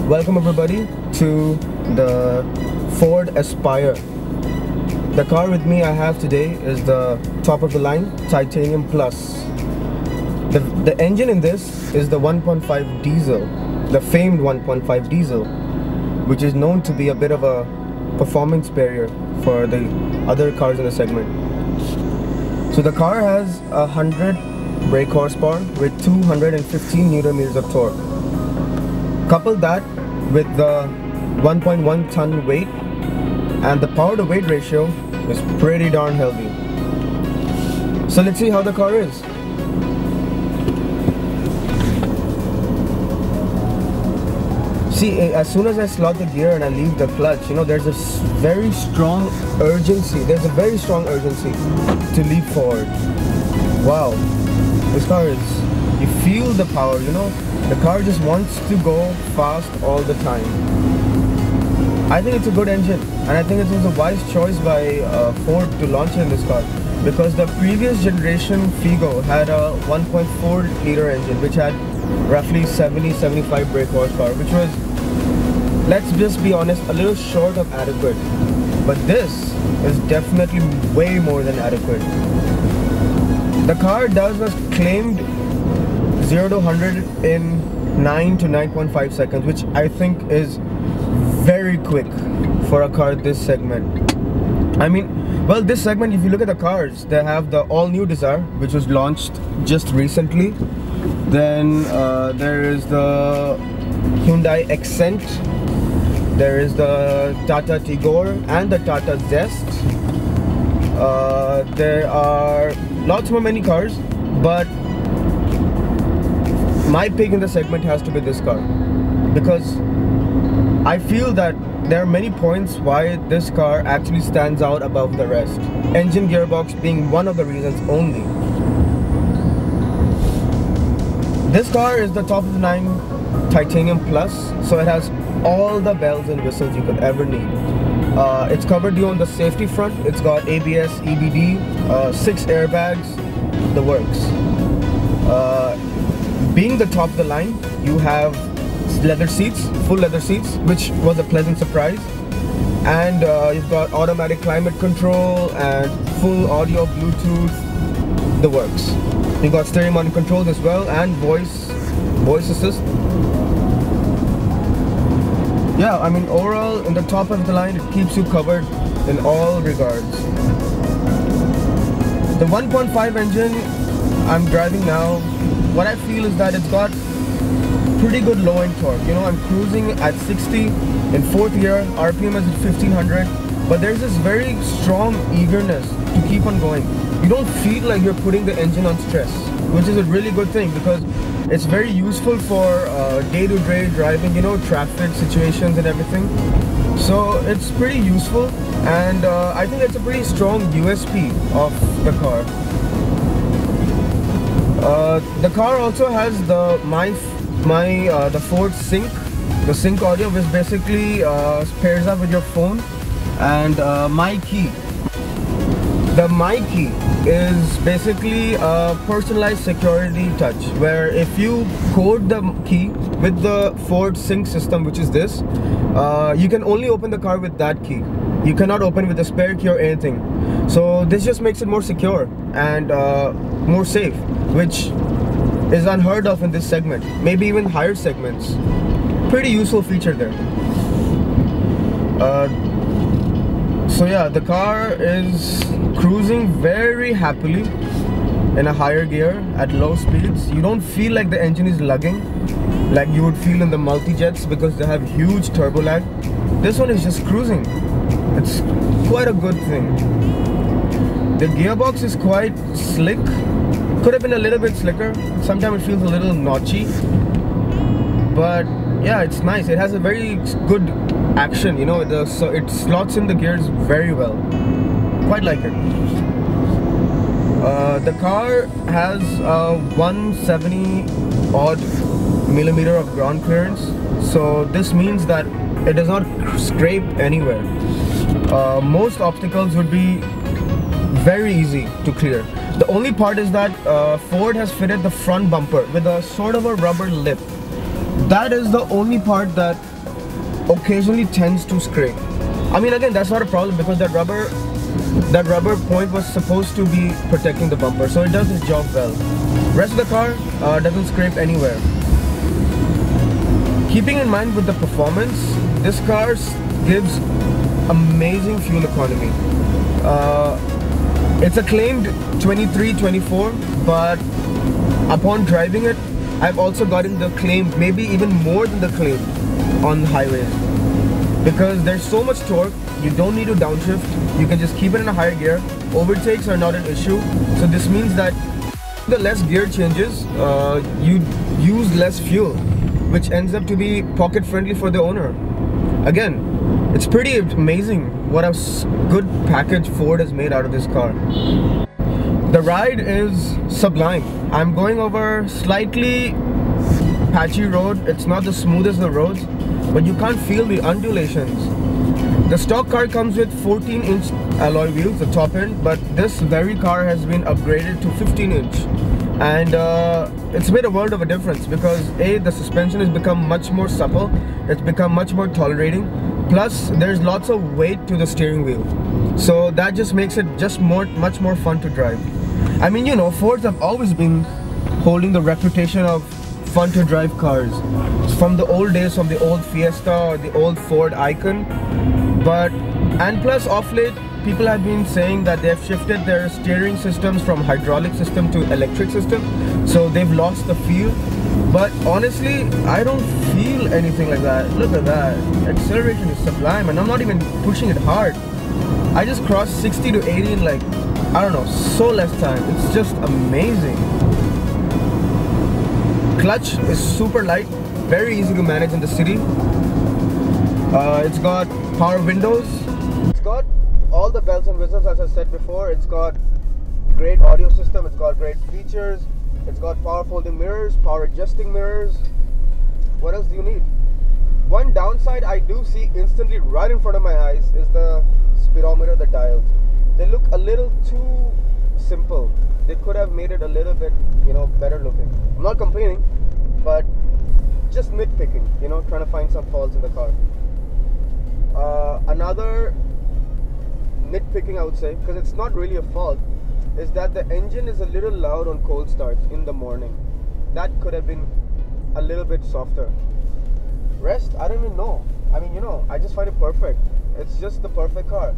Welcome everybody to the Ford Aspire. The car with me I have today is the top of the line Titanium Plus. The engine in this is the 1.5 diesel, the famed 1.5 diesel, which is known to be a bit of a performance barrier for the other cars in the segment. So the car has 100 brake horsepower with 215 Newton meters of torque. Couple that with the 1.1 ton weight, and the power to weight ratio is pretty darn healthy. So let's see how the car is. See, as soon as I slot the gear and I leave the clutch, you know, there's a very strong urgency. There's a very strong urgency to leap forward. Wow, this car is, you feel the power, you know. The car just wants to go fast all the time. I think it's a good engine, and I think it was a wise choice by Ford to launch it in this car, because the previous generation Figo had a 1.4 liter engine which had roughly 70-75 brake horsepower, which was, let's just be honest, a little short of adequate. But this is definitely way more than adequate. The car does a claimed 0 to 100 in 9 to 9.5 seconds, which I think is very quick for a car this segment. I mean, well, this segment, if you look at the cars, they have the all-new Desire, which was launched just recently. Then there is the Hyundai Accent, there is the Tata Tigor and the Tata Zest. There are lots more many cars, but my pick in the segment has to be this car, because I feel that there are many points why this car actually stands out above the rest. Engine gearbox being one of the reasons only. This car is the top of the line Titanium Plus, so it has all the bells and whistles you could ever need. It's covered you on the safety front. It's got ABS, EBD, 6 airbags, the works. Being the top of the line, you have leather seats, full leather seats, which was a pleasant surprise. And you've got automatic climate control and full audio, Bluetooth, the works. You've got steering monitor controls as well, and voice assist. Yeah, I mean, overall, in the top of the line, it keeps you covered in all regards. The 1.5 engine I'm driving now, what I feel is that it's got pretty good low end torque. You know, I'm cruising at 60 in 4th gear, RPM is at 1500, but there's this very strong eagerness to keep on going. You don't feel like you're putting the engine on stress, which is a really good thing, because it's very useful for day-to-day driving, you know, traffic situations and everything. So it's pretty useful, and I think it's a pretty strong USP of the car. The car also has the the Ford Sync, the Sync audio, which basically pairs up with your phone, and My Key. The My Key is basically a personalized security touch, where if you code the key with the Ford Sync system, which is this, you can only open the car with that key. You cannot open with a spare key or anything. So this just makes it more secure and more safe, which is unheard of in this segment, maybe even higher segments. Pretty useful feature there. So yeah, the car is cruising very happily in a higher gear at low speeds. You don't feel like the engine is lugging like you would feel in the multi-jets, because they have huge turbo lag. This one is just cruising. It's quite a good thing. The gearbox is quite slick. Could have been a little bit slicker. Sometimes it feels a little notchy, but yeah, it's nice. It has a very good action, you know, so it slots in the gears very well. Quite like it. The car has 170 odd millimeter of ground clearance, so this means that it does not scrape anywhere. Most obstacles would be very easy to clear. The only part is that Ford has fitted the front bumper with a sort of a rubber lip. That is the only part that occasionally tends to scrape. I mean, again, that's not a problem because that rubber point was supposed to be protecting the bumper, so it does its job well. Rest of the car doesn't scrape anywhere. Keeping in mind with the performance, this car gives amazing fuel economy. It's a claimed 23-24, but upon driving it, I've also gotten the claim, maybe even more than the claim on highways. Because there's so much torque, you don't need to downshift, you can just keep it in a higher gear. Overtakes are not an issue, so this means that the less gear changes, you use less fuel, which ends up to be pocket friendly for the owner. Again, it's pretty amazing what a good package Ford has made out of this car. The ride is sublime. I'm going over slightly patchy road. It's not the smoothest of the roads, but you can't feel the undulations. The stock car comes with 14-inch alloy wheels, the top end, but this very car has been upgraded to 15-inch. And it's made a world of a difference because A, the suspension has become much more supple, it's become much more tolerating, plus there's lots of weight to the steering wheel, so that just makes it just much more fun to drive. I mean, you know, Fords have always been holding the reputation of fun to drive cars from the old days, from the old Fiesta or the old Ford Icon, and plus off late people have been saying that they've shifted their steering systems from hydraulic system to electric system, so they've lost the feel. But honestly, I don't feel anything like that. Look at that. Acceleration is sublime, and I'm not even pushing it hard. I just crossed 60 to 80 in like, I don't know, so less time. It's just amazing. Clutch is super light, very easy to manage in the city. It's got power windows. It's got all the bells and whistles, as I said before. It's got great audio system, it's got great features, it's got power folding mirrors, power adjusting mirrors. What else do you need? One downside I do see instantly right in front of my eyes is the speedometer, the dials. They look a little too simple. They could have made it a little bit, you know, better looking. I'm not complaining, but just nitpicking, you know, trying to find some faults in the car. Another nitpicking, I would say, because it's not really a fault, is that the engine is a little loud on cold starts in the morning. That could have been a little bit softer. Rest, I don't even know. I mean, you know, I just find it perfect. It's just the perfect car.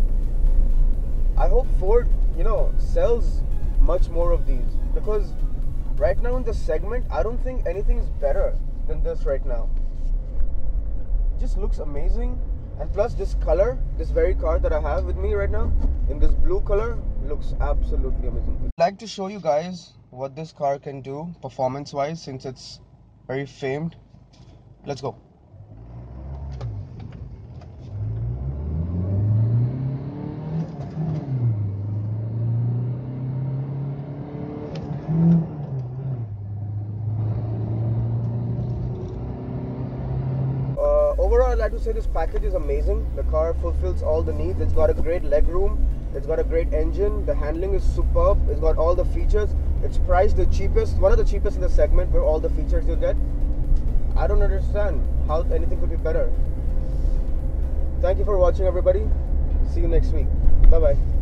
I hope Ford, you know, sells much more of these, because right now in this segment, I don't think anything is better than this right now. It just looks amazing. And plus this color, this very car that I have with me right now, in this blue color, looks absolutely amazing. I'd like to show you guys what this car can do performance wise, since it's very famed. Let's go. Overall, I'd like to say this package is amazing. The car fulfills all the needs. It's got a great leg room, it's got a great engine, the handling is superb, it's got all the features. It's priced the cheapest, one of the cheapest in the segment where all the features you get. I don't understand how anything could be better. Thank you for watching, everybody. See you next week. Bye bye.